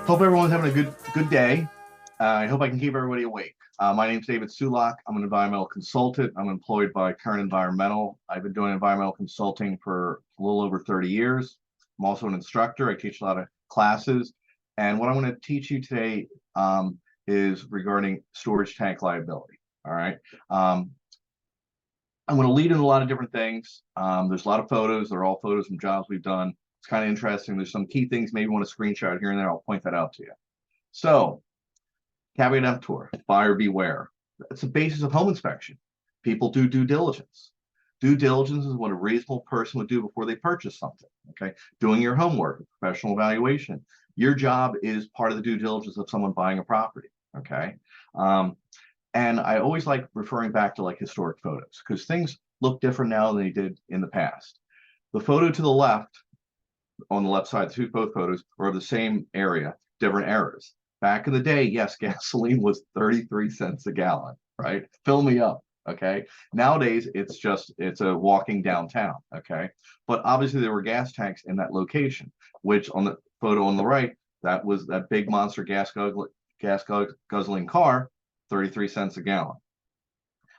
Hope everyone's having a good day. I hope I can keep everybody awake. My name's David Sulock. I'm an environmental consultant. I'm employed by Curren Environmental. I've been doing environmental consulting for a little over 30 years. I'm also an instructor. I teach a lot of classes. And what I'm going to teach you today is regarding storage tank liability. All right. I'm going to lead in a lot of different things. There's a lot of photos. They're all photos from jobs we've done. It's kind of interesting. There's some key things maybe you want to screenshot here and there. I'll point that out to you. So, caveat emptor, buyer beware. That's the basis of home inspection. People do due diligence. Due diligence is what a reasonable person would do before they purchase something. Okay, doing your homework, professional evaluation. Your job is part of the due diligence of someone buying a property. Okay, and I always like referring back to like historic photos because things look different now than they did in the past. The photo to the left, on the left side, both photos are of the same area, different eras. Back in the day, yes, gasoline was 33 cents a gallon, right? Fill me up, okay? Nowadays, it's a walking downtown, okay? But obviously there were gas tanks in that location, which on the photo on the right, that was that big monster gas guzzling car, 33 cents a gallon.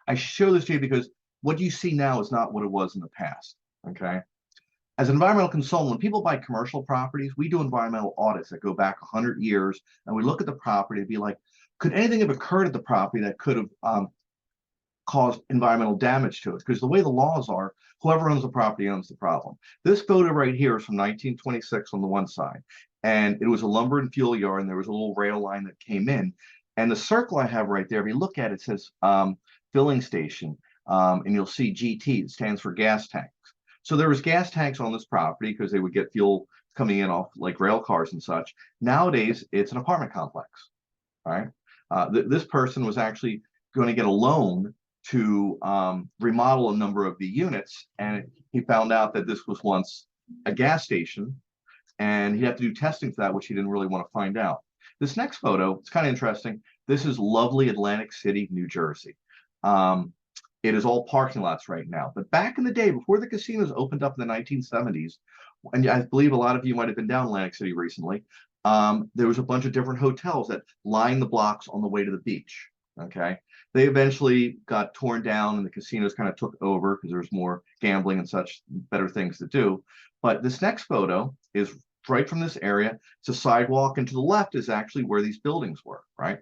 I show this to you because what you see now is not what it was in the past, okay? As an environmental consultant, when people buy commercial properties, we do environmental audits that go back 100 years, and we look at the property and be like, could anything have occurred at the property that could have caused environmental damage to it? Because the way the laws are, whoever owns the property owns the problem. This photo right here is from 1926 on the one side, and it was a lumber and fuel yard, and there was a little rail line that came in. And the circle I have right there, if you look at it, it says filling station, and you'll see GT, it stands for gas tank. So there was gas tanks on this property because they would get fuel coming in off like rail cars and such. Nowadays, it's an apartment complex. All right. This person was actually going to get a loan to remodel a number of the units, and he found out that this was once a gas station, and he'd have to do testing for that, which he didn't really want to find out. This next photo, it's kind of interesting. This is lovely Atlantic City, New Jersey. It is all parking lots right now. But back in the day, before the casinos opened up in the 1970s, and I believe a lot of you might have been down Atlantic City recently, there was a bunch of different hotels that lined the blocks on the way to the beach. Okay. They eventually got torn down and the casinos kind of took over because there was more gambling and such, better things to do. But this next photo is right from this area. It's a sidewalk, and to the left is actually where these buildings were, right?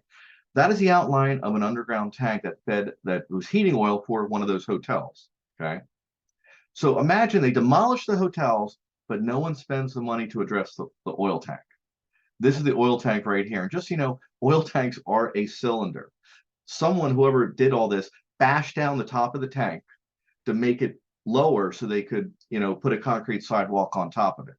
That is the outline of an underground tank that was heating oil for one of those hotels. Okay. So imagine they demolish the hotels, but no one spends the money to address the oil tank. This is the oil tank right here. And just so you know, oil tanks are a cylinder. Whoever did all this, bashed down the top of the tank to make it lower so they could, put a concrete sidewalk on top of it.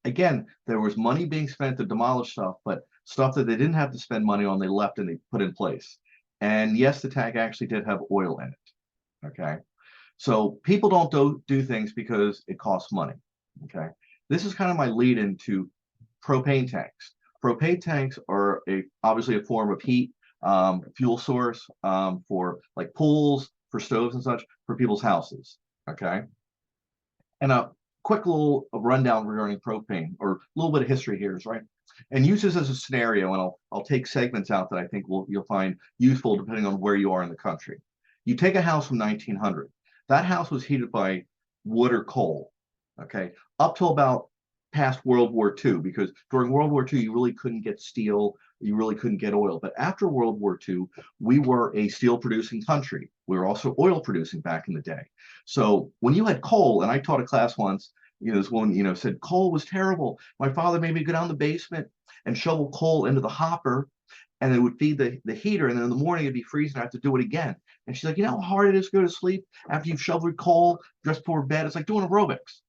Again, there was money being spent to demolish stuff, but stuff that they didn't have to spend money on, they left and they put in place. And yes, the tank actually did have oil in it. Okay. So people don't do things because it costs money. Okay. This is kind of my lead into propane tanks. Propane tanks are obviously a form of heat, fuel source for like pools, for stoves and such, for people's houses. Okay. And a quick little rundown regarding propane, or a little bit of history here is right. And use this as a scenario, and I'll take segments out that I think you'll find useful depending on where you are in the country. You take a house from 1900. That house was heated by wood or coal, okay, up till about past World War II, because during World War II, you really couldn't get steel, you really couldn't get oil. But after World War II, we were a steel producing country. We were also oil producing back in the day. So when you had coal, and I taught a class once, this woman, said coal was terrible. My father made me go down the basement and shovel coal into the hopper, and it would feed the heater. And then in the morning it'd be freezing. I have to do it again. And she's like, you know how hard it is to go to sleep after you've shoveled coal just before bed? It's like doing aerobics.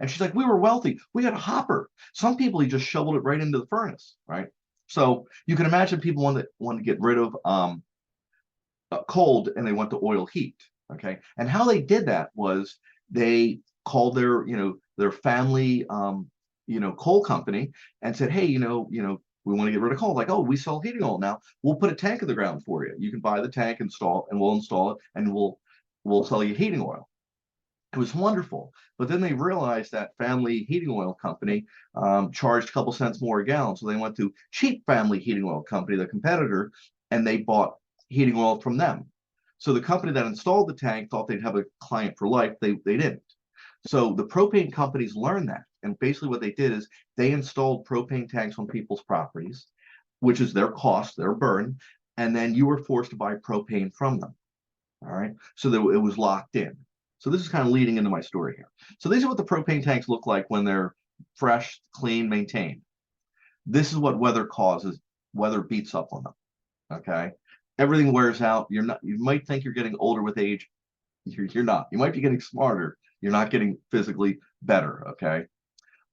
And she's like, we were wealthy. We had a hopper. Some people, you just shoveled it right into the furnace, right? So you can imagine people want to get rid of cold, and they went to oil heat. Okay, and how they did that was they called their family coal company and said, hey, we want to get rid of coal. Like, oh, we sell heating oil now. We'll put a tank in the ground for you. You can buy the tank, and we'll install it, and we'll sell you heating oil. It was wonderful. But then they realized that Family Heating Oil Company charged a couple cents more a gallon. So they went to Cheap Family Heating Oil Company, the competitor, and they bought heating oil from them. So the company that installed the tank thought they'd have a client for life. They didn't. So the propane companies learned that. And basically what they did is they installed propane tanks on people's properties, which is their cost, their burn. And then you were forced to buy propane from them. All right. So that it was locked in. So this is kind of leading into my story here. So these are what the propane tanks look like when they're fresh, clean, maintained. This is what weather causes. Weather beats up on them. Okay. Everything wears out. You might think you're getting older with age. You're not. You might be getting smarter. You're not getting physically better. Okay.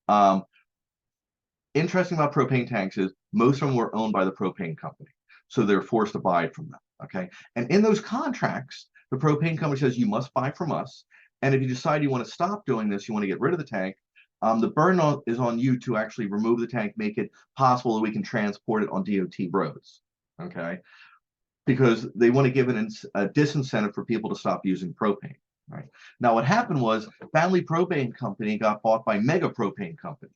Um, Interesting about propane tanks is most of them were owned by the propane company. So they're forced to buy from them. Okay. And in those contracts, the propane company says you must buy from us. And if you decide you want to stop doing this, you want to get rid of the tank, the burden is on you to actually remove the tank, make it possible that we can transport it on DOT roads. Okay. Because they want to give it a disincentive for people to stop using propane. Right. Now, what happened was Family Propane Company got bought by Mega Propane Company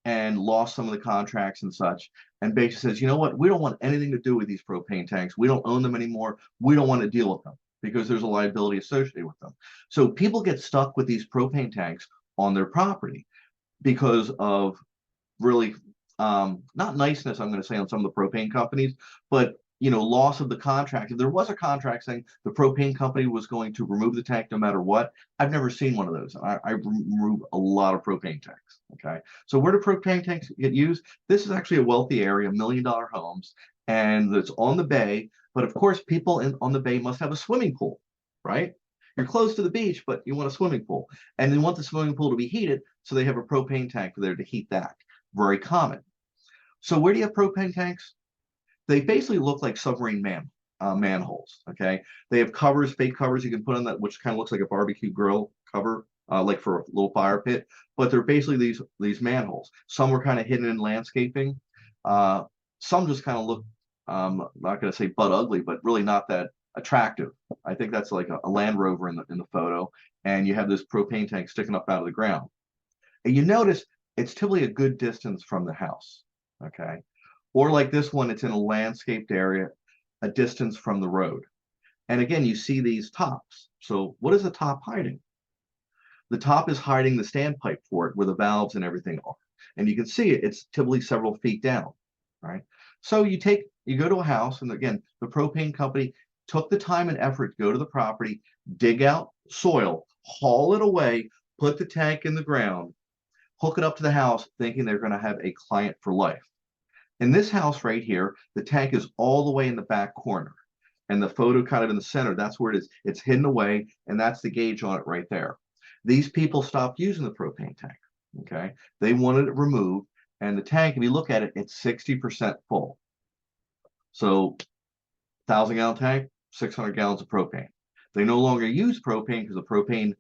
and lost some of the contracts and such. And basically says, you know what? We don't want anything to do with these propane tanks. We don't own them anymore. We don't want to deal with them because there's a liability associated with them. So people get stuck with these propane tanks on their property because of really not niceness, I'm going to say, on some of the propane companies, but loss of the contract. If there was a contract saying the propane company was going to remove the tank no matter what, I've never seen one of those. I remove a lot of propane tanks. Okay, so where do propane tanks get used? This is actually a wealthy area, $1 million homes, and it's on the bay. But of course, people on the bay must have a swimming pool, right? You're close to the beach, but you want a swimming pool, and they want the swimming pool to be heated, so they have a propane tank there to heat that. Very common. So where do you have propane tanks? They basically look like submarine manholes. Okay, they have covers, fake covers you can put on that, which kind of looks like a barbecue grill cover, like for a little fire pit. But they're basically these manholes. Some were kind of hidden in landscaping. Some just kind of look, I'm not going to say butt ugly, but really not that attractive. I think that's like a Land Rover in the photo, and you have this propane tank sticking up out of the ground. And you notice it's typically a good distance from the house. Okay. Or like this one, it's in a landscaped area, a distance from the road. And again, you see these tops. So what is the top hiding? The top is hiding the standpipe for it, where the valves and everything are. And you can see it, it's typically several feet down, right? So you go to a house, and again, the propane company took the time and effort to go to the property, dig out soil, haul it away, put the tank in the ground, hook it up to the house, thinking they're going to have a client for life. In this house right here, the tank is all the way in the back corner, and the photo kind of in the center, that's where it is. It's hidden away, and that's the gauge on it right there. These people stopped using the propane tank. Okay, they wanted it removed, and the tank, if you look at it, it's 60% full. So 1,000-gallon tank, 600 gallons of propane. They no longer use propane because the propane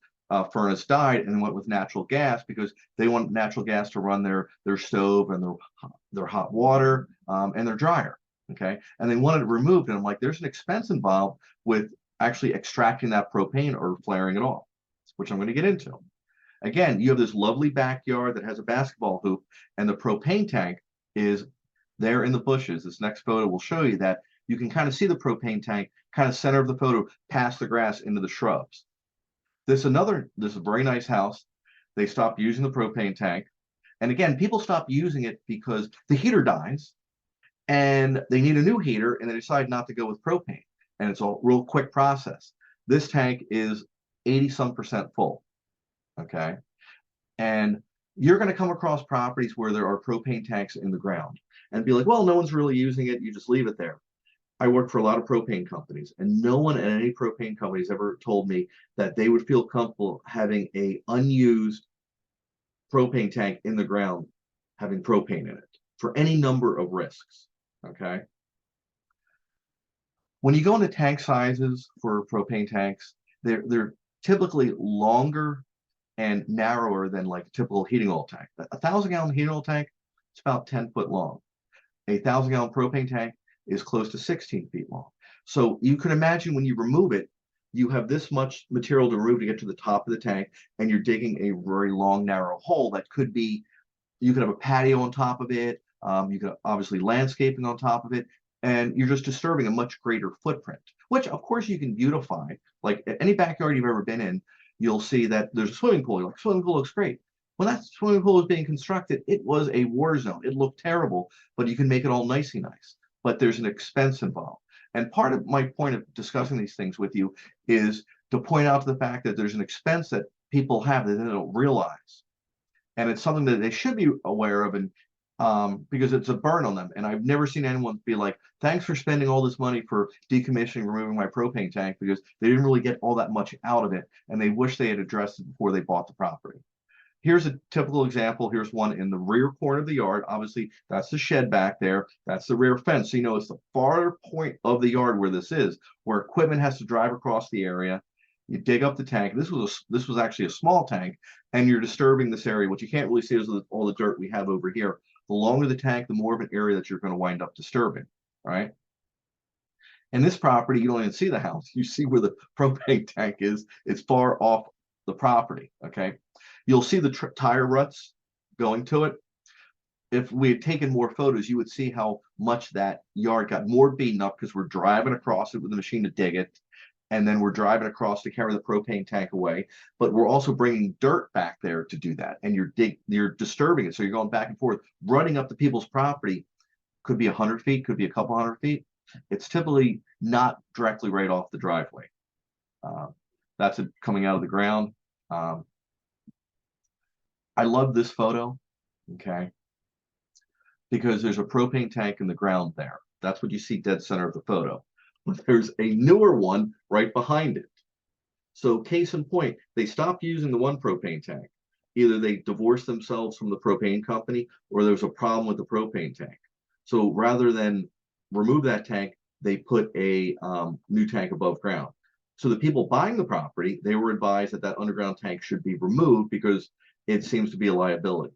furnace died and went with natural gas because they want natural gas to run their stove and their hot water and their dryer. Okay, and they wanted it removed, and I'm like, there's an expense involved with actually extracting that propane or flaring it off, which I'm going to get into. Again, you have this lovely backyard that has a basketball hoop, and the propane tank is there in the bushes. This next photo will show you that. You can kind of see the propane tank kind of center of the photo past the grass into the shrubs. This is a very nice house. They stopped using the propane tank. And again, people stop using it because the heater dies and they need a new heater, and they decide not to go with propane. And it's a real quick process. This tank is 80-some% full. Okay. And you're going to come across properties where there are propane tanks in the ground and be like, well, no one's really using it. You just leave it there. I work for a lot of propane companies, and no one at any propane companies ever told me that they would feel comfortable having a unused propane tank in the ground, having propane in it for any number of risks. Okay. When you go into tank sizes for propane tanks, they're typically longer and narrower than like a typical heating oil tank. A 1,000-gallon heating oil tank, it's about 10 foot long. A 1,000-gallon propane tank is close to 16 feet long. So you can imagine when you remove it, you have this much material to remove to get to the top of the tank, and you're digging a very long, narrow hole that could be, you could have a patio on top of it. You could obviously landscaping on top of it, and you're just disturbing a much greater footprint, which of course you can beautify. Like any backyard you've ever been in, you'll see that there's a swimming pool. You're like, swimming pool looks great. When that swimming pool was being constructed, it was a war zone. It looked terrible, but you can make it all nicey nice. But there's an expense involved. And part of my point of discussing these things with you is to point out to the fact that there's an expense that people have that they don't realize. And it's something that they should be aware of, and because it's a burn on them. And I've never seen anyone be like, thanks for spending all this money for decommissioning, removing my propane tank, because they didn't really get all that much out of it, and they wish they had addressed it before they bought the property. Here's a typical example. Here's one in the rear corner of the yard. Obviously, that's the shed back there. That's the rear fence. So you know it's the farther point of the yard where this is, where equipment has to drive across the area. You dig up the tank. This was actually a small tank, and you're disturbing this area. What you can't really see is all the dirt we have over here. The longer the tank, the more of an area that you're going to wind up disturbing, right? And this property, you don't even see the house. You see where the propane tank is. It's far off the property, okay? You'll see the tire ruts going to it. If we had taken more photos, you would see how much that yard got more beaten up because we're driving across it with the machine to dig it. And then we're driving across to carry the propane tank away, but we're also bringing dirt back there to do that. And you're disturbing it. So you're going back and forth, running up to people's property. Could be 100 feet, could be a couple hundred feet. It's typically not directly right off the driveway. That's it coming out of the ground. I love this photo, okay, because there's a propane tank in the ground there. That's what you see dead center of the photo. But there's a newer one right behind it. So case in point, they stopped using the one propane tank. Either they divorced themselves from the propane company, or there was a problem with the propane tank. So rather than remove that tank, they put a new tank above ground. So the people buying the property, they were advised that that underground tank should be removed because it seems to be a liability.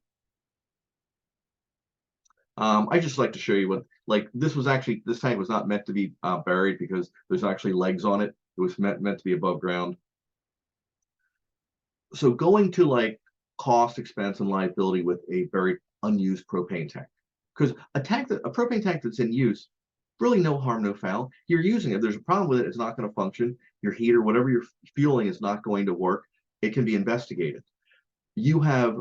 I just like to show you what, like this tank was not meant to be buried because there's actually legs on it. It was meant to be above ground. So going to like cost, expense, and liability with a very unused propane tank, because a propane tank that's in use, really no harm, no foul. You're using it. There's a problem with it. It's not going to function. Your heater, whatever you're fueling, is not going to work. It can be investigated. You have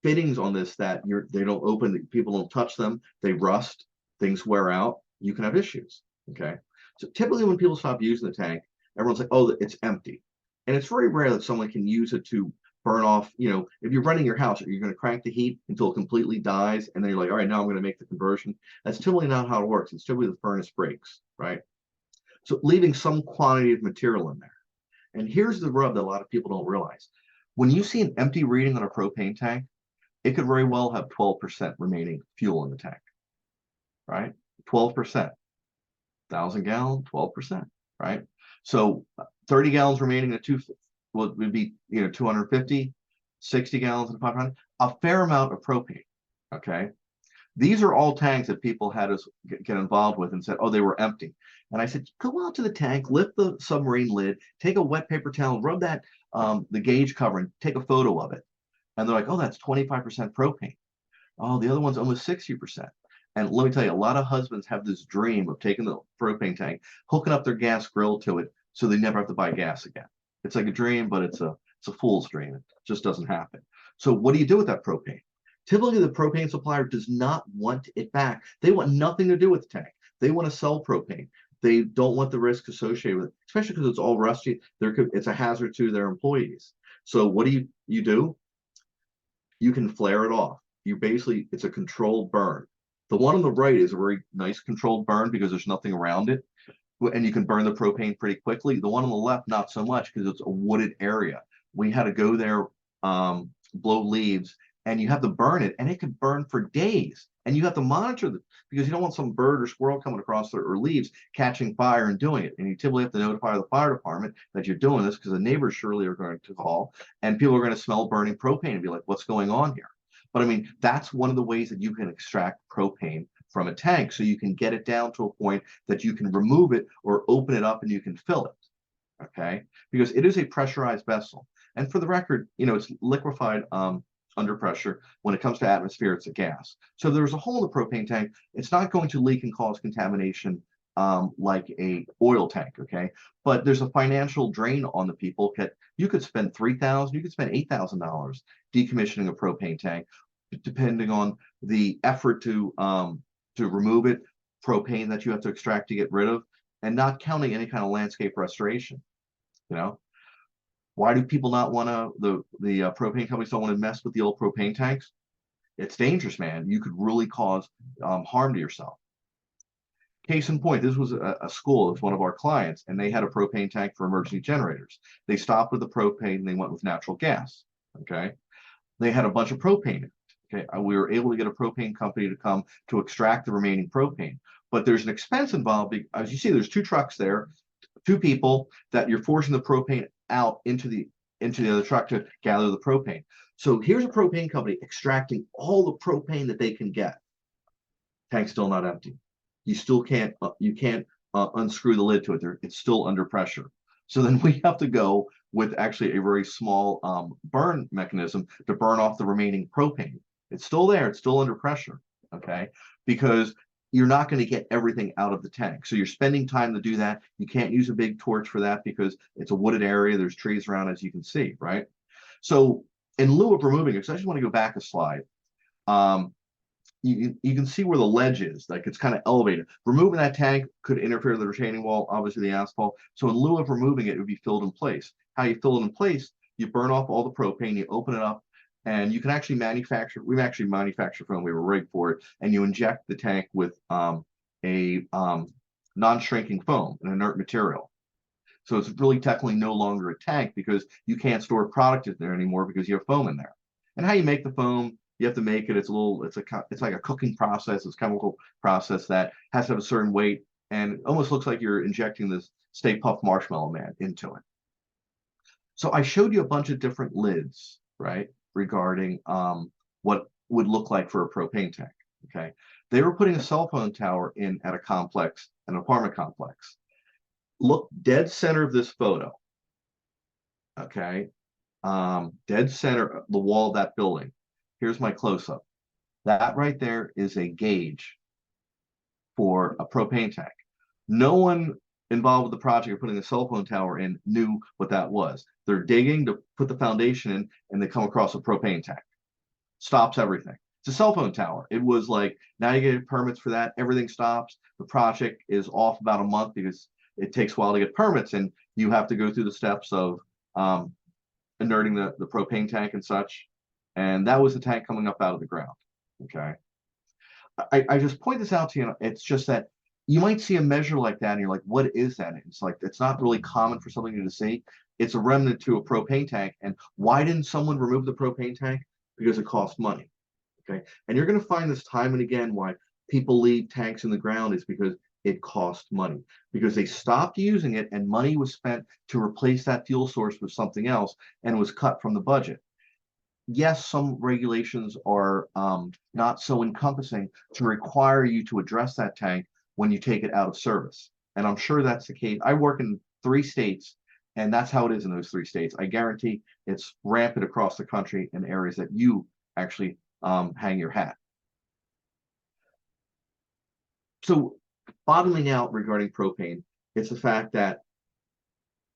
fittings on this that they don't open, people don't touch them, they rust, things wear out, you can have issues. Okay, so typically when people stop using the tank, everyone's like, oh, it's empty. And it's very rare that someone can use it to burn off, if you're running your house, you're going to crank the heat until it completely dies, and then you're like, all right, now I'm going to make the conversion. That's typically not how it works. It's typically the furnace breaks, right? So leaving some quantity of material in there. And here's the rub that a lot of people don't realize. When you see an empty reading on a propane tank, it could very well have 12% remaining fuel in the tank, right? 12%, 1,000 gallon, 12%, right? So 30 gallons remaining at would be 250, 60 gallons at 500, a fair amount of propane, okay? These are all tanks that people had us get involved with and said, oh, they were empty. And I said, go out to the tank, lift the submarine lid, take a wet paper towel, rub that, the gauge cover, and take a photo of it. And they're like, oh, that's 25% propane. Oh, the other one's almost 60%. And let me tell you, a lot of husbands have this dream of taking the propane tank, hooking up their gas grill to it so they never have to buy gas again. It's like a dream, but it's a fool's dream. It just doesn't happen. So what do you do with that propane? Typically, the propane supplier does not want it back. They want nothing to do with the tank. They want to sell propane. They don't want the risk associated with it, especially because it's all rusty. It's a hazard to their employees. So what do? You can flare it off. It's a controlled burn. The one on the right is a very nice controlled burn because there's nothing around it, and you can burn the propane pretty quickly. The one on the left, not so much because it's a wooded area. We had to go there, blow leaves, and you have to burn it, and it could burn for days. And you have to monitor because you don't want some bird or squirrel coming across there or leaves catching fire and doing it. And you typically have to notify the fire department that you're doing this because the neighbors surely are going to call, and people are going to smell burning propane and be like, what's going on here? But I mean, that's one of the ways that you can extract propane from a tank, so you can get it down to a point that you can remove it or open it up and you can fill it. okay? Because it is a pressurized vessel. And for the record, it's liquefied under pressure. When it comes to atmosphere, it's a gas. So if there's a hole in the propane tank, it's not going to leak and cause contamination like a oil tank, okay? But there's a financial drain on the people. You could spend $3,000, you could spend $8,000 decommissioning a propane tank, depending on the effort to remove it, propane that you have to extract to get rid of, and not counting any kind of landscape restoration. Why do people not want to? The propane companies don't want to mess with the old propane tanks. It's dangerous, man. You could really cause harm to yourself. Case in point, this was a school. It's one of our clients, and they had a propane tank for emergency generators. They stopped with the propane and they went with natural gas. Okay, they had a bunch of propane. Okay, we were able to get a propane company to come to extract the remaining propane, but there's an expense involved. As you see, there's 2 trucks there, 2 people that you're forcing the propane out into the other truck to gather the propane. So here's a propane company extracting all the propane that they can get. Tank's still not empty. You still can't unscrew the lid to it. It's still under pressure. So then we have to go with actually a very small burn mechanism to burn off the remaining propane. It's still there. It's still under pressure. Okay, because you're not going to get everything out of the tank. So you're spending time to do that. You can't use a big torch for that because it's a wooded area. There's trees around, as you can see, right? So in lieu of removing it, so I just want to go back a slide. You can see where the ledge is, like it's kind of elevated. Removing that tank could interfere with the retaining wall, obviously the asphalt. So in lieu of removing it, it would be filled in place. How you fill it in place, you burn off all the propane, you open it up, and you can actually manufacture, we've actually manufactured foam, we were rigged for it, and you inject the tank with a non-shrinking foam, an inert material. So it's really technically no longer a tank because you can't store product in there anymore because you have foam in there. And how you make the foam, you have to make it. It's like a cooking process. It's a chemical process that has to have a certain weight, and it almost looks like you're injecting this Stay Puft Marshmallow Man into it. So I showed you a bunch of different lids, right, regarding what would look like for a propane tank. Okay, they were putting a cell phone tower in at a complex, an apartment complex. Look dead center of this photo. Okay, dead center, the wall of that building. Here's my close-up. That right there is a gauge for a propane tank. No one involved with the project of putting a cell phone tower in knew what that was. They're digging to put the foundation in, and they come across a propane tank. Stops everything. It's a cell phone tower. It was like, now you get permits for that. Everything stops. The project is off about a month because it takes a while to get permits, and you have to go through the steps of inerting the propane tank and such. And that was the tank coming up out of the ground. Okay. I just point this out to you. It's just that you might see a measure like that and you're like, what is that? It's like, it's not really common for something to see. It's a remnant to a propane tank. And why didn't someone remove the propane tank? Because it costs money. Okay. And you're going to find this time and again why people leave tanks in the ground is because it costs money, because they stopped using it and money was spent to replace that fuel source with something else and was cut from the budget. Yes, some regulations are not so encompassing to require you to address that tank when you take it out of service. And I'm sure that's the case. I work in 3 states, and that's how it is in those 3 states. I guarantee it's rampant across the country in areas that you actually hang your hat. So bottoming out regarding propane, it's the fact that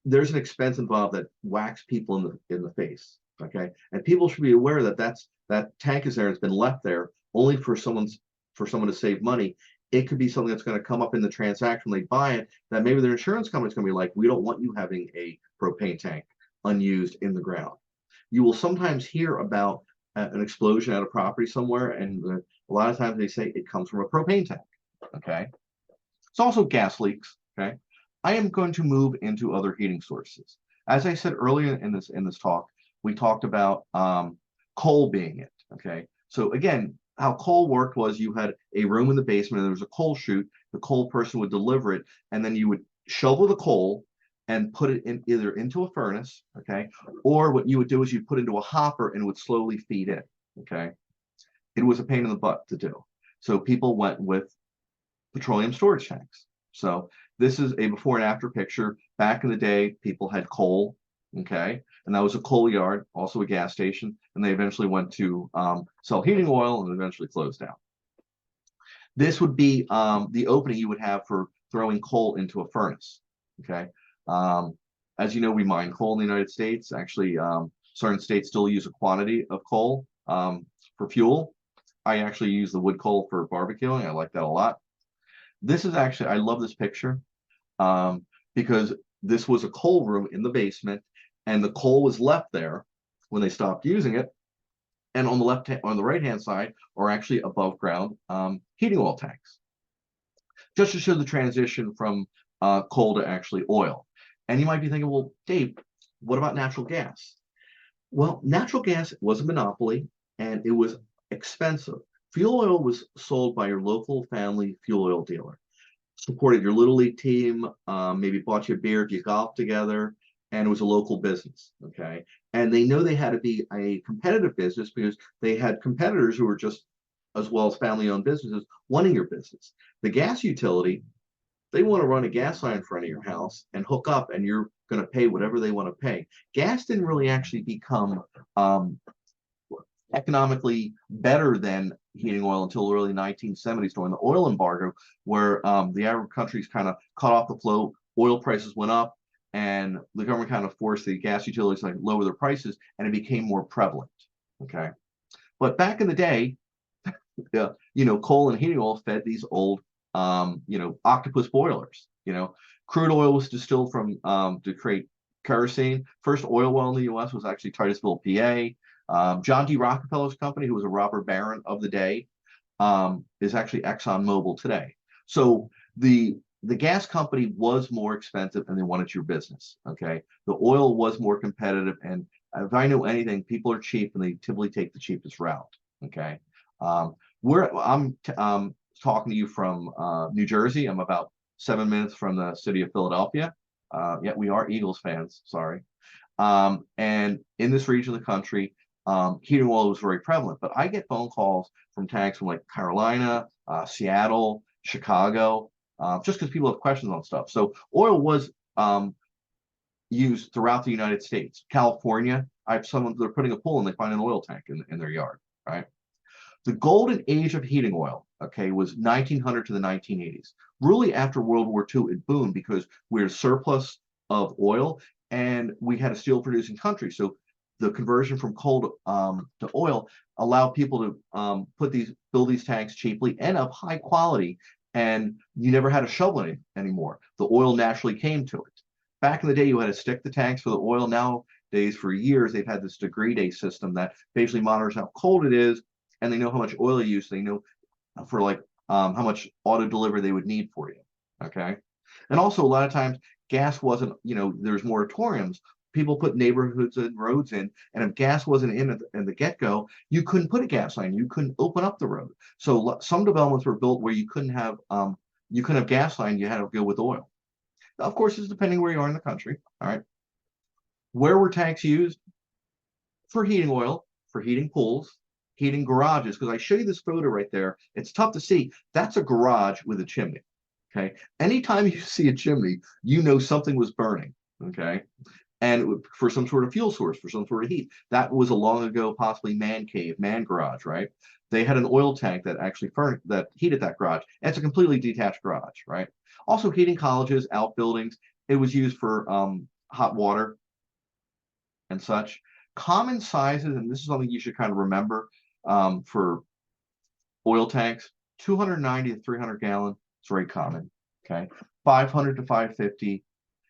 there's an expense involved that whacks people in the face. Okay, and people should be aware that that tank is there. It's been left there only for someone to save money. It could be something that's going to come up in the transaction when they buy it, that maybe their insurance company is going to be like, we don't want you having a propane tank unused in the ground. You will sometimes hear about an explosion at a property somewhere, and a lot of times they say it comes from a propane tank. Okay, it's also gas leaks. Okay, I am going to move into other heating sources. As I said earlier in this talk, we talked about coal being it. Okay, so again, how coal worked was you had a room in the basement and there was a coal chute. The coal person would deliver it, and then you would shovel the coal and put it in either into a furnace, okay, or what you would do is you'd put into a hopper and it would slowly feed in. Okay, it was a pain in the butt to do. So people went with petroleum storage tanks. So this is a before and after picture. Back in the day, people had coal, okay, and that was a coal yard, also a gas station, and they eventually went to sell heating oil and eventually closed down. This would be the opening you would have for throwing coal into a furnace, okay. As you know, we mine coal in the United States. Actually, certain states still use a quantity of coal for fuel. I actually use the wood coal for barbecuing. I like that a lot. This is actually, I love this picture because this was a coal room in the basement, and the coal was left there when they stopped using it. And on the right hand side are actually above ground heating oil tanks, just to show the transition from coal to actually oil. And you might be thinking, well, Dave, what about natural gas? Well, natural gas was a monopoly and it was expensive. Fuel oil was sold by your local family fuel oil dealer, supported your little league team, maybe bought you a beer if you golfed together, and it was a local business. Okay. And they know they had to be a competitive business because they had competitors who were just as well as family owned businesses wanting your business. The gas utility, they want to run a gas line in front of your house and hook up, and you're going to pay whatever they want to pay. Gas didn't really actually become economically better than heating oil until the early 1970s during the oil embargo, where the Arab countries kind of cut off the flow, oil prices went up, and the government kind of forced the gas utilities to lower their prices, and it became more prevalent. Okay, but back in the day, coal and heating oil fed these old, octopus boilers. Crude oil was distilled from to create kerosene. First oil well in the U.S. was actually Titusville, PA. John D. Rockefeller's company, who was a robber baron of the day, is actually ExxonMobil today. So the gas company was more expensive and they wanted your business. Okay, the oil was more competitive, and if I know anything, people are cheap and they typically take the cheapest route. Okay, I'm talking to you from New Jersey. I'm about 7 minutes from the city of Philadelphia. Yet we are Eagles fans. Sorry. And in this region of the country, heating oil was very prevalent. But I get phone calls from tanks from like Carolina, Seattle, Chicago, just because people have questions on stuff. So oil was used throughout the United States. California, I have someone, they're putting a pool and they find an oil tank in their yard, right? The golden age of heating oil, okay, was 1900 to the 1980s. Really, after World War II, it boomed because we had a surplus of oil and we had a steel producing country. So the conversion from coal to oil allowed people to build these tanks cheaply and of high quality, and you never had to shovel it anymore. The oil naturally came to it. Back in the day, you had to stick the tanks for the oil. Nowadays, for years, they've had this degree day system that basically monitors how cold it is, and they know how much oil you use. They know for how much auto delivery they would need for you. Okay. And also a lot of times gas wasn't, there's moratoriums. People put neighborhoods and roads in, and if gas wasn't in at the get-go, you couldn't put a gas line. You couldn't open up the road. So some developments were built where you couldn't have gas line. You had to go with oil. Now, of course, it's depending where you are in the country. All right. Where were tanks used? For heating oil, for heating pools, heating garages, because I show you this photo right there. It's tough to see. That's a garage with a chimney. Okay. Anytime you see a chimney, you know something was burning. Okay. And for some sort of fuel source, for some sort of heat. That was a long ago, possibly man cave, man garage, right? They had an oil tank that actually that heated that garage. And it's a completely detached garage, right? Also heating colleges, outbuildings. It was used for hot water and such. Common sizes, and this is something you should kind of remember for oil tanks, 290 to 300 gallon. It's very common. Okay, 500 to 550,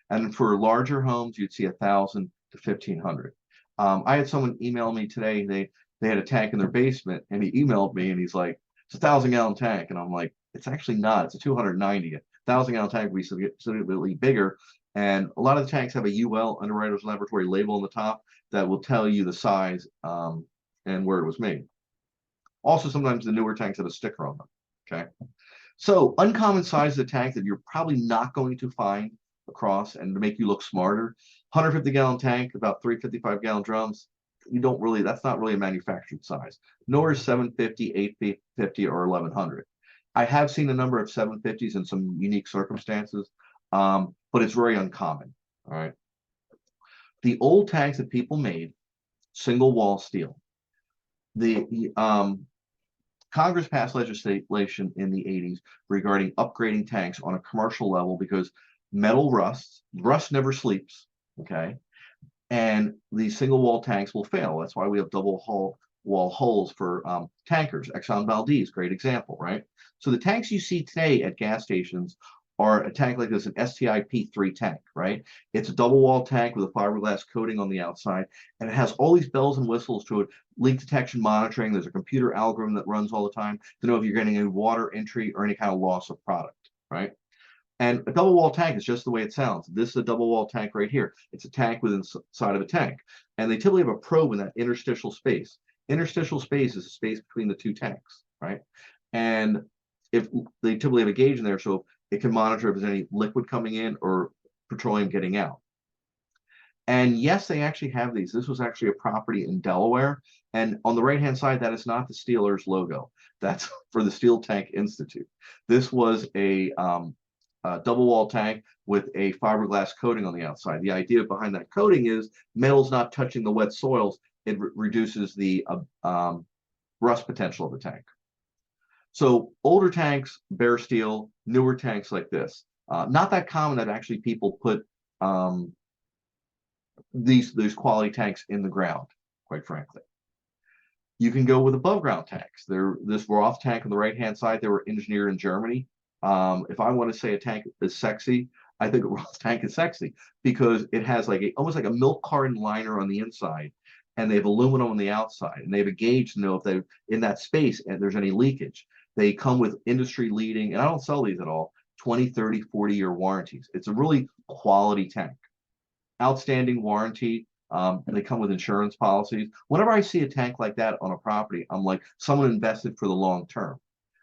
and for larger homes, you'd see 1,000 to 1,500. I had someone email me today. They had a tank in their basement, and he emailed me, and he's like, "It's a 1,000-gallon tank," and I'm like, "It's actually not. It's a 290. 1,000-gallon tank would be significantly bigger." And a lot of the tanks have a UL, Underwriters Laboratory label on the top that will tell you the size and where it was made. Also, sometimes the newer tanks have a sticker on them. Okay. So uncommon size of the tank that you're probably not going to find across, and to make you look smarter, 150-gallon tank, about 355-gallon drums. That's not really a manufactured size, nor is 750, 850, or 1100. I have seen a number of 750s in some unique circumstances, but but it's very uncommon. All right. The old tanks that people made, single wall steel. The Congress passed legislation in the 80s regarding upgrading tanks on a commercial level because metal rusts. Rust never sleeps. Okay. And these single wall tanks will fail. That's why we have double wall holes for tankers. Exxon Valdez, great example, right? So the tanks you see today at gas stations are a tank like this, an STI P3 tank, right? It's a double wall tank with a fiberglass coating on the outside, and it has all these bells and whistles to it, leak detection monitoring. There's a computer algorithm that runs all the time to know if you're getting any water entry or any kind of loss of product, right? And a double wall tank is just the way it sounds. This is a double wall tank right here. It's a tank within inside of a tank. And they typically have a probe in that interstitial space. Interstitial space is a space between the two tanks, right? And if they typically have a gauge in there, so it can monitor if there's any liquid coming in or petroleum getting out. And yes, they actually have these. This was actually a property in Delaware. And on the right-hand side, that is not the Steelers logo. That's for the Steel Tank Institute. This was a double wall tank with a fiberglass coating on the outside. The idea behind that coating is metal's not touching the wet soils. It reduces the rust potential of the tank. So older tanks, bare steel, newer tanks like this. Not that common that actually people put these quality tanks in the ground, quite frankly. You can go with above ground tanks. This Roth tank on the right-hand side, they were engineered in Germany. If I want to say a tank is sexy, I think a Roth tank is sexy because it has like almost like a milk carton liner on the inside, and they have aluminum on the outside, and they have a gauge to know if they're in that space and there's any leakage. They come with industry leading, and I don't sell these at all, 20, 30, 40-year warranties. It's a really quality tank. Outstanding warranty. They come with insurance policies. Whenever I see a tank like that on a property, I'm like, someone invested for the long term.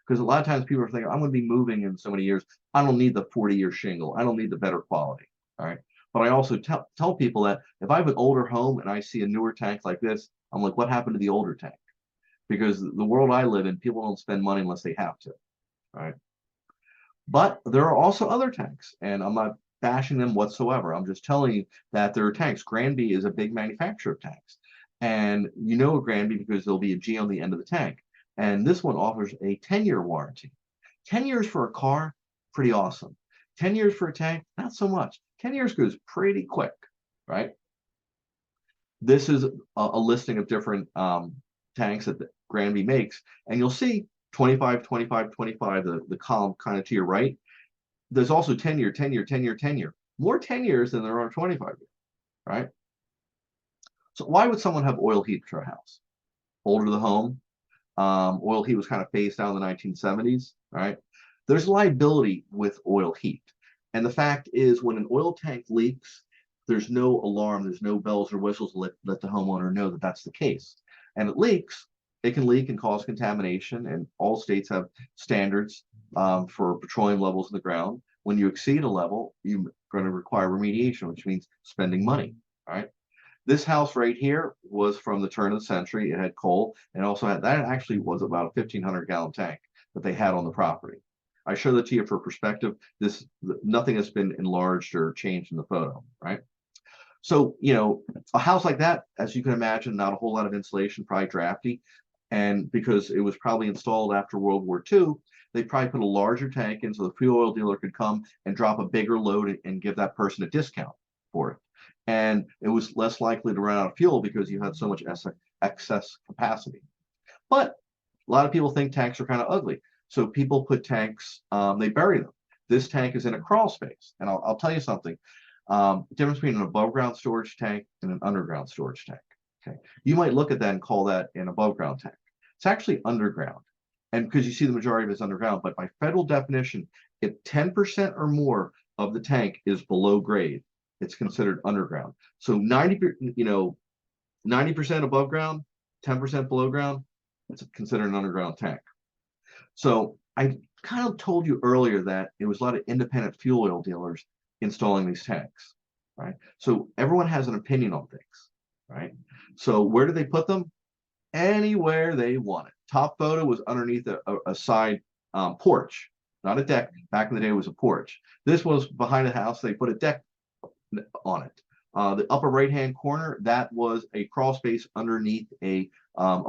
Because a lot of times people are thinking, I'm going to be moving in so many years. I don't need the 40-year shingle. I don't need the better quality. All right. But I also tell people that if I have an older home and I see a newer tank like this, I'm like, what happened to the older tank? Because the world I live in, people don't spend money unless they have to. All right. But there are also other tanks, and I'm not bashing them whatsoever. I'm just telling you that there are tanks. Granby is a big manufacturer of tanks. And you know Granby because there'll be a G on the end of the tank. And this one offers a 10-year warranty. 10 years for a car, pretty awesome. 10 years for a tank, not so much. 10 years goes pretty quick, right? This is a listing of different tanks that Granby makes. And you'll see 25, 25, 25, the column kind of to your right. There's also 10-year, 10-year, 10-year, 10-year. More 10 years than there are 25 years, right? So why would someone have oil heat for a house? Older the home, oil heat was kind of phased out in the 1970s, right? There's liability with oil heat. And the fact is when an oil tank leaks, there's no alarm, there's no bells or whistles to let the homeowner know that that's the case. And it leaks, it can leak and cause contamination, and all states have standards for petroleum levels in the ground. When you exceed a level, you're going to require remediation, which means spending money, all right? This house right here was from the turn of the century. It had coal, and also had, that actually was about a 1,500-gallon tank that they had on the property. I show that to you for perspective. Nothing has been enlarged or changed in the photo, right? So, you know, a house like that, as you can imagine, not a whole lot of insulation, probably drafty. And because it was probably installed after World War II, they probably put a larger tank in so the fuel oil dealer could come and drop a bigger load and give that person a discount for it. And it was less likely to run out of fuel because you had so much excess capacity. But a lot of people think tanks are kind of ugly. So people put tanks, they bury them. This tank is in a crawl space. And I'll tell you something. Difference between an above ground storage tank and an underground storage tank. Okay. You might look at that and call that an above ground tank. It's actually underground. And because you see the majority of it is underground, but by federal definition, if 10% or more of the tank is below grade, it's considered underground. So 90% above ground, 10% below ground, it's considered an underground tank. So I kind of told you earlier that it was a lot of independent fuel oil dealers installing these tanks, right? So everyone has an opinion on things, right? So where do they put them? Anywhere they want it. Top photo was underneath a side porch. not a deck. Back in the day, it was a porch. This was behind the house. They put a deck on it. The upper right-hand corner, that was a crawl space underneath a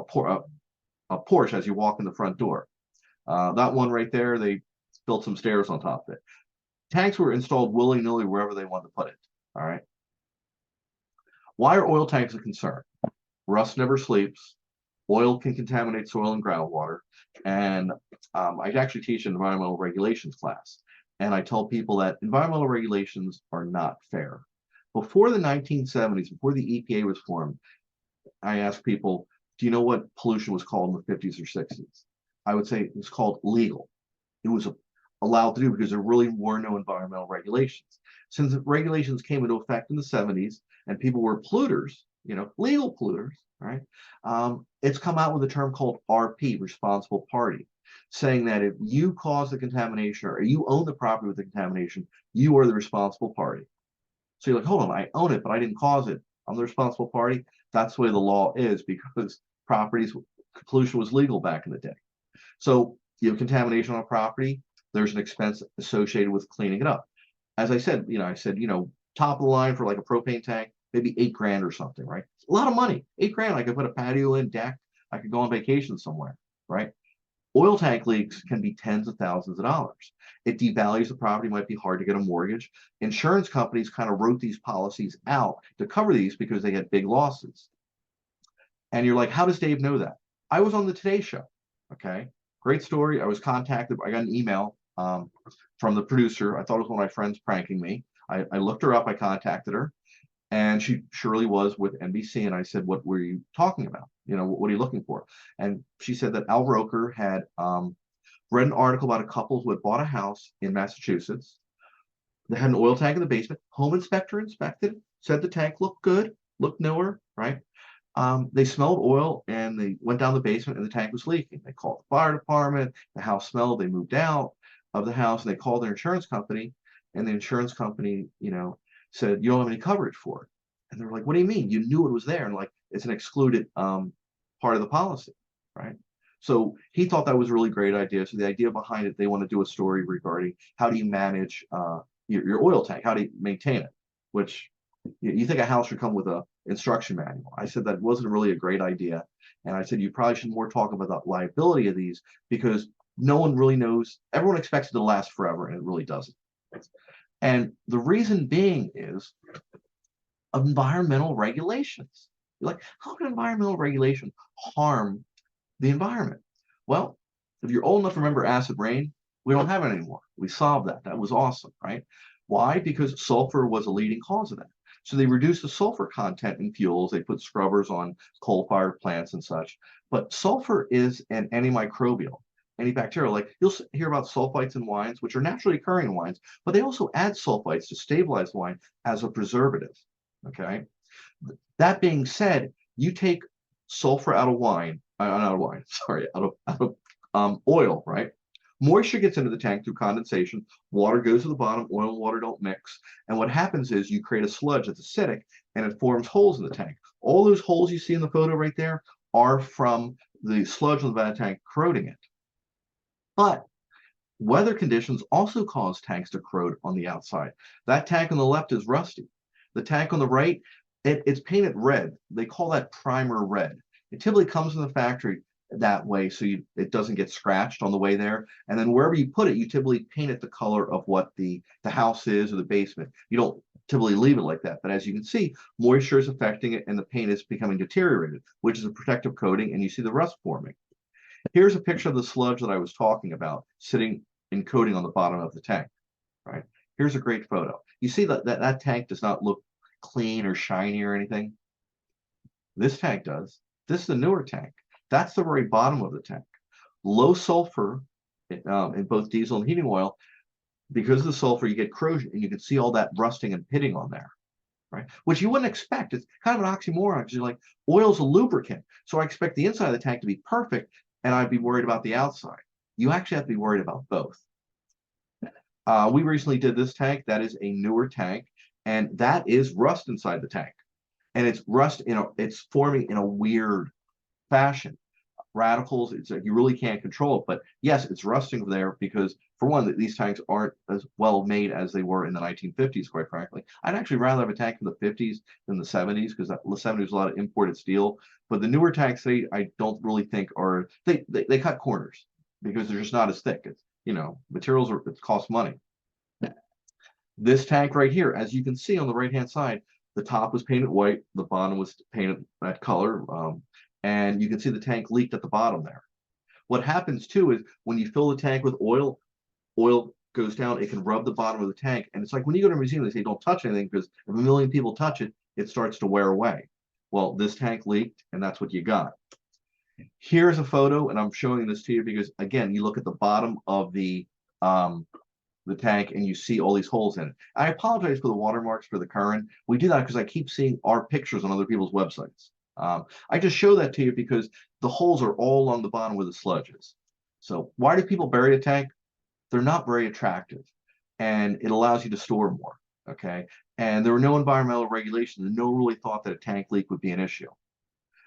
porch as you walk in the front door. That one right there, they built some stairs on top of it. Tanks were installed willy-nilly wherever they wanted to put it. All right. Why are oil tanks a concern? Rust never sleeps. Oil can contaminate soil and groundwater. And I actually teach an environmental regulations class. And I tell people that environmental regulations are not fair. Before the 1970s, before the EPA was formed, I asked people, do you know what pollution was called in the 50s or 60s? I would say it was called legal. It was allowed to do because there really were no environmental regulations. Since the regulations came into effect in the 70s and people were polluters, legal polluters, right? It's come out with a term called RP, responsible party, saying that if you cause the contamination or you own the property with the contamination, you are the responsible party. So you're like, hold on, I own it, but I didn't cause it. I'm the responsible party. That's the way the law is because pollution was legal back in the day. So you have contamination on a property, there's an expense associated with cleaning it up. As I said, top of the line for like a propane tank, maybe $8,000 or something, right? A lot of money. $8,000. I could put a patio in, deck. I could go on vacation somewhere, right? Oil tank leaks can be tens of thousands of dollars. It devalues the property, might be hard to get a mortgage. Insurance companies kind of wrote these policies out to cover these because they had big losses. And you're like, how does Dave know that? I was on the Today Show, okay? Great story. I was contacted. I got an email from the producer. I thought it was one of my friends pranking me. I looked her up. I contacted her. And she surely was with NBC. And I said, what were you talking about? What are you looking for? And she said that Al Roker had read an article about a couple who had bought a house in Massachusetts. They had an oil tank in the basement. Home inspector inspected, said the tank looked good, looked newer, right? They smelled oil and they went down the basement and the tank was leaking. They called the fire department. The house smelled. They moved out of the house and they called their insurance company. And the insurance company, said, you don't have any coverage for it. And they're like, what do you mean? You knew it was there. And like, it's an excluded part of the policy, right? So he thought that was a really great idea. So the idea behind it, they want to do a story regarding how do you manage your oil tank? How do you maintain it? Which you think a house should come with a instruction manual. I said that wasn't really a great idea. And I said, you probably should more talk about the liability of these because no one really knows. Everyone expects it to last forever and it really doesn't. And the reason being is environmental regulations. You're like, how can environmental regulation harm the environment? Well, if you're old enough to remember acid rain, we don't have it anymore. We solved that. That was awesome, right? Why? Because sulfur was a leading cause of that. So they reduced the sulfur content in fuels. They put scrubbers on coal-fired plants and such. But sulfur is an antimicrobial, antibacterial. Like you'll hear about sulfites in wines, which are naturally occurring in wines, but they also add sulfites to stabilize the wine as a preservative. Okay. That being said, you take sulfur out of wine, sorry, out of oil, right? Moisture gets into the tank through condensation. Water goes to the bottom. Oil and water don't mix. And what happens is you create a sludge that's acidic and it forms holes in the tank. All those holes you see in the photo right there are from the sludge on the bottom of the tank corroding it. But weather conditions also cause tanks to corrode on the outside. That tank on the left is rusty. The tank on the right, it's painted red. They call that primer red. It typically comes from the factory that way so it doesn't get scratched on the way there. And then wherever you put it, you typically paint it the color of what the house is or the basement. You don't typically leave it like that. But as you can see, moisture is affecting it and the paint is becoming deteriorated, which is a protective coating, and you see the rust forming. Here's a picture of the sludge that I was talking about sitting in coating on the bottom of the tank, right? Here's a great photo. You see that tank does not look clean or shiny or anything. This tank does. This is the newer tank. That's the very bottom of the tank. Low sulfur in both diesel and heating oil. Because of the sulfur, you get corrosion, and you can see all that rusting and pitting on there, right? Which you wouldn't expect. It's kind of an oxymoron because you're like, oil's a lubricant. So I expect the inside of the tank to be perfect, and I'd be worried about the outside. You actually have to be worried about both. We recently did this tank. That is a newer tank, and that is rust inside the tank. And it's rust, it's forming in a weird fashion. radicals. It's like you really can't control it. But yes, it's rusting there because, for one, these tanks aren't as well made as they were in the 1950s, quite frankly. I'd actually rather have a tank from the 50s than the 70s, because the 70s was a lot of imported steel. But the newer tanks, I don't really think are, they cut corners because they're just not as thick. It's, materials it costs money. This tank right here, as you can see on the right-hand side, the top was painted white, the bottom was painted that color, and you can see the tank leaked at the bottom there. What happens too is when you fill the tank with oil, oil goes down, it can rub the bottom of the tank. And it's like when you go to a museum, they say don't touch anything, because if a million people touch it, it starts to wear away. Well, this tank leaked, and that's what you got. Here's a photo, and I'm showing this to you because, again, you look at the bottom of the tank and you see all these holes in it. I apologize for the watermarks for the Curren. We do that because I keep seeing our pictures on other people's websites. I just show that to you because the holes are all along the bottom where the sludge is. So why do people bury a tank? They're not very attractive, and it allows you to store more, okay? And there were no environmental regulations, and no one really thought that a tank leak would be an issue.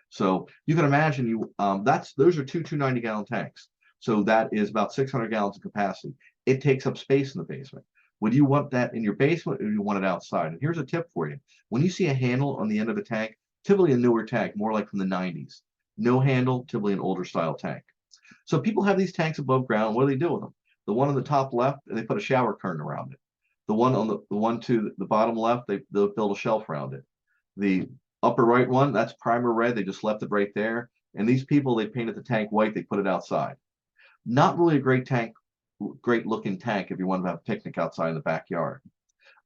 So you can imagine those are two 290-gallon tanks. So that is about 600 gallons of capacity. It takes up space in the basement. Would you want that in your basement, or do you want it outside? And here's a tip for you. When you see a handle on the end of a tank, typically a newer tank, more like from the 90s. No handle, typically an older style tank. So people have these tanks above ground. What do they do with them? The one on the top left, they put a shower curtain around it. The one on the one to the bottom left, they'll build a shelf around it. The upper right one, that's primer red. They just left it right there. And these people, they painted the tank white. They put it outside. Not really a great tank, great looking tank if you want to have a picnic outside in the backyard.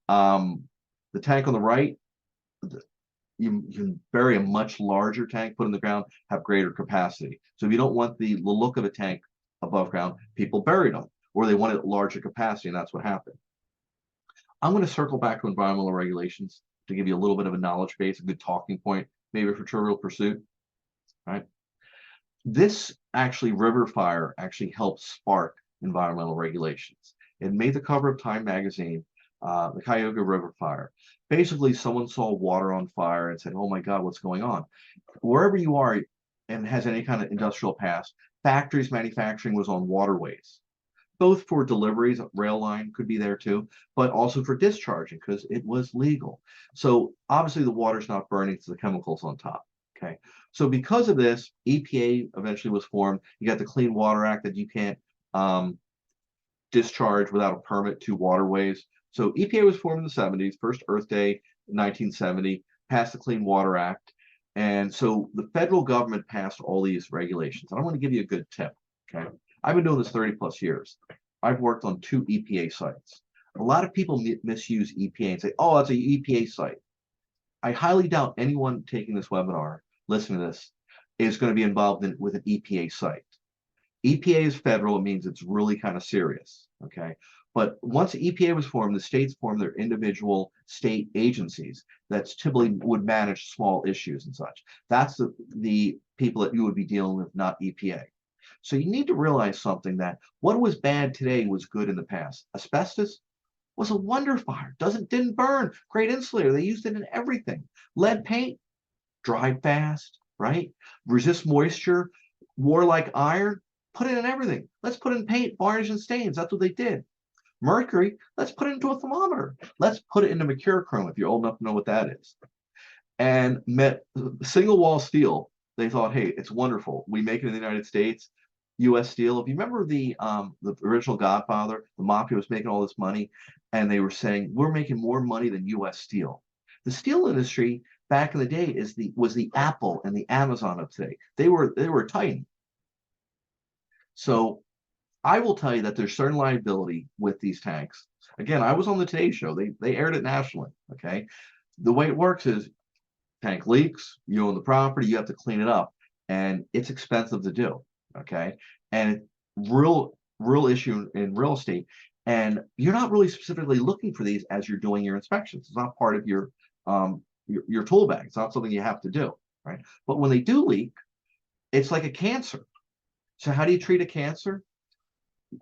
The tank on the right, you can bury a much larger tank, put in the ground, have greater capacity. So if you don't want the look of a tank above ground, people buried them, or they wanted larger capacity, and that's what happened. I'm going to circle back to environmental regulations to give you a little bit of a knowledge base, a good talking point, maybe for Trivial Pursuit. All right. This river fire actually helped spark environmental regulations. It made the cover of Time magazine, the Cuyahoga River fire. Basically, someone saw water on fire and said, oh my God, what's going on? Wherever you are and has any kind of industrial past, factories, manufacturing was on waterways, both for deliveries, rail line could be there too, but also for discharging because it was legal. So obviously the water's not burning to the chemicals on top. Okay, so because of this, EPA eventually was formed. You got the Clean Water Act that you can't discharge without a permit to waterways. So EPA was formed in the 70s, first Earth Day, 1970, passed the Clean Water Act. And so the federal government passed all these regulations. And I want to give you a good tip, okay? I've been doing this 30 plus years. I've worked on 2 EPA sites. A lot of people misuse EPA and say, oh, that's an EPA site. I highly doubt anyone taking this webinar, listening to this, is going to be involved with an EPA site. EPA is federal. It means it's really kind of serious, okay? But once the EPA was formed, the states formed their individual state agencies that typically would manage small issues and such. That's the people that you would be dealing with, not EPA. So you need to realize something, that what was bad today was good in the past. Asbestos was a wonder fire. Didn't burn. Great insulator. They used it in everything. Lead paint, dried fast, right? Resist moisture, wore like iron, put it in everything. Let's put in paint, varnish, and stains. That's what they did. Mercury, let's put it into a thermometer. Let's put it into mercurochrome if you're old enough to know what that is. And single wall steel, they thought, hey, it's wonderful. We make it in the United States. U.S. Steel. If you remember the original Godfather, the mafia was making all this money, and they were saying we're making more money than U.S. Steel. The steel industry back in the day was the Apple and the Amazon of today. They were titan. So I will tell you that there's certain liability with these tanks. Again, I was on the Today Show. They aired it nationally. Okay, the way it works is tank leaks, you own the property, you have to clean it up, and it's expensive to do. Okay, and real issue in real estate, and you're not really specifically looking for these as you're doing your inspections. It's not part of your tool bag. It's not something you have to do, right? But when they do leak, it's like a cancer. So how do you treat a cancer?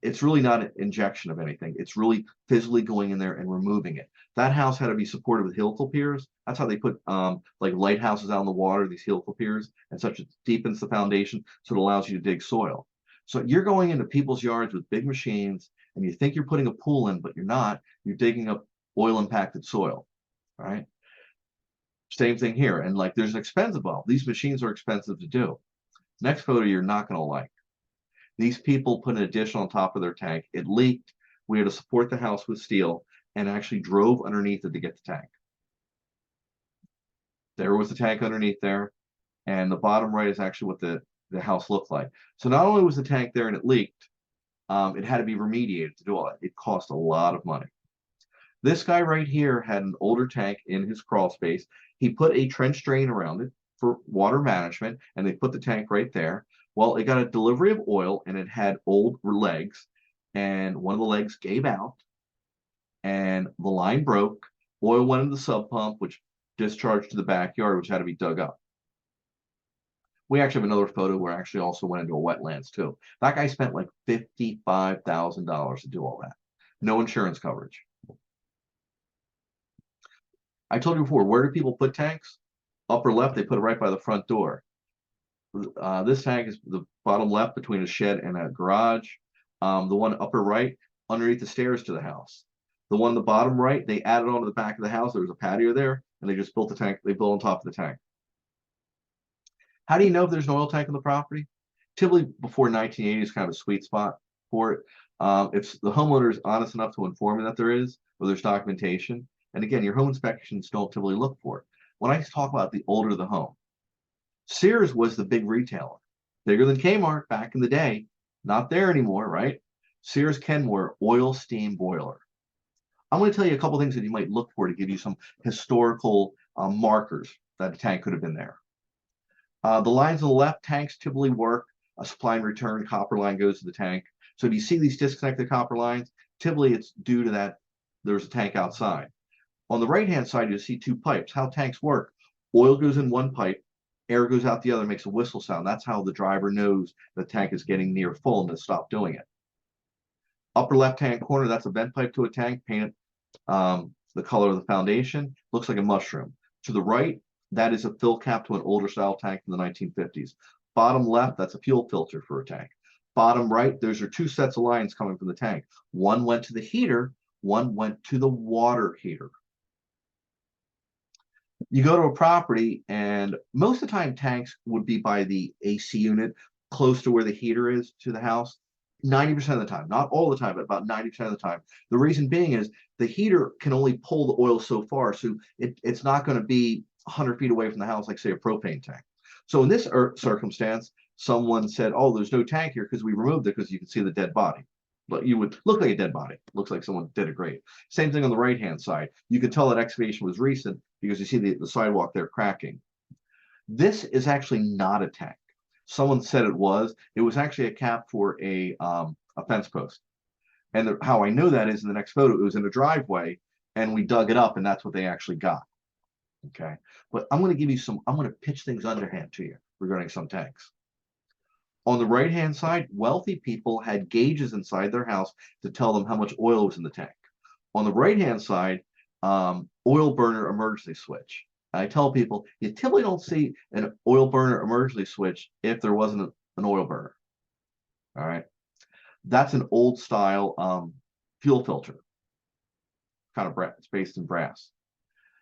It's really not an injection of anything. It's really physically going in there and removing it. That house had to be supported with helical piers. That's how they put like lighthouses out in the water, these helical piers, and such. It deepens the foundation, so it allows you to dig soil. So you're going into people's yards with big machines, and you think you're putting a pool in, but you're not. You're digging up oil impacted soil. All right. Same thing here. And like there's an expense involved. These machines are expensive to do. Next photo you're not going to like. These people put an addition on top of their tank. It leaked. We had to support the house with steel and actually drove underneath it to get the tank. There was the tank underneath there. And the bottom right is actually what the house looked like. So not only was the tank there and it leaked, it had to be remediated to do all that. It cost a lot of money. This guy right here had an older tank in his crawl space. He put a trench drain around it for water management, and they put the tank right there. Well, it got a delivery of oil, and it had old legs, and one of the legs gave out, and the line broke. Oil went into the sub pump, which discharged to the backyard, which had to be dug up. We actually have another photo where I actually also went into a wetlands too. That guy spent like $55,000 to do all that. No insurance coverage. I told you before, where do people put tanks? Upper left, they put it right by the front door. This tank is the bottom left between a shed and a garage. The one upper right, underneath the stairs to the house. The one in the bottom right, they added onto the back of the house. There was a patio there, and they just built the tank. They built on top of the tank. How do you know if there's an oil tank on the property? Typically before 1980 is kind of a sweet spot for it. If the homeowner is honest enough to inform you that there is, or there's documentation, and again, your home inspections don't typically look for it. When I talk about the older the home, Sears was the big retailer, bigger than Kmart back in the day, not there anymore, right? Sears Kenmore oil steam boiler. I'm going to tell you a couple things that you might look for to give you some historical markers that a tank could have been there. The lines on the left, tanks typically work. A supply and return copper line goes to the tank. So if you see these disconnected copper lines, typically it's due to that there's a tank outside. On the right-hand side, you'll see two pipes. How tanks work: oil goes in one pipe, air goes out the other, makes a whistle sound. That's how the driver knows the tank is getting near full and to stop doing it. Upper left-hand corner, that's a vent pipe to a tank, painted the color of the foundation. Looks like a mushroom. To the right, that is a fill cap to an older style tank from the 1950s. Bottom left, that's a fuel filter for a tank. Bottom right, those are two sets of lines coming from the tank. One went to the heater, one went to the water heater. You go to a property, and most of the time tanks would be by the AC unit, close to where the heater is to the house. 90% of the time, not all the time, but about 90% of the time. The reason being is the heater can only pull the oil so far, so it's not going to be 100 feet away from the house, like say a propane tank. So in this circumstance, someone said, oh, there's no tank here because we removed it because you can see the dead body. But you would look like a dead body. Looks like someone did a grave. Same thing on the right-hand side. You can tell that excavation was recent because you see the sidewalk there cracking. This is actually not a tank. Someone said it was. It was actually a cap for a fence post. And how I know that is in the next photo. It was in a driveway, and we dug it up, and that's what they actually got. Okay. But I'm going to give you some, I'm going to pitch things underhand to you regarding some tanks. On the right-hand side, wealthy people had gauges inside their house to tell them how much oil was in the tank. On the right-hand side, oil burner emergency switch. I tell people, you typically don't see an oil burner emergency switch if there wasn't an oil burner. All right. That's an old style fuel filter, kind of brass, it's based in brass.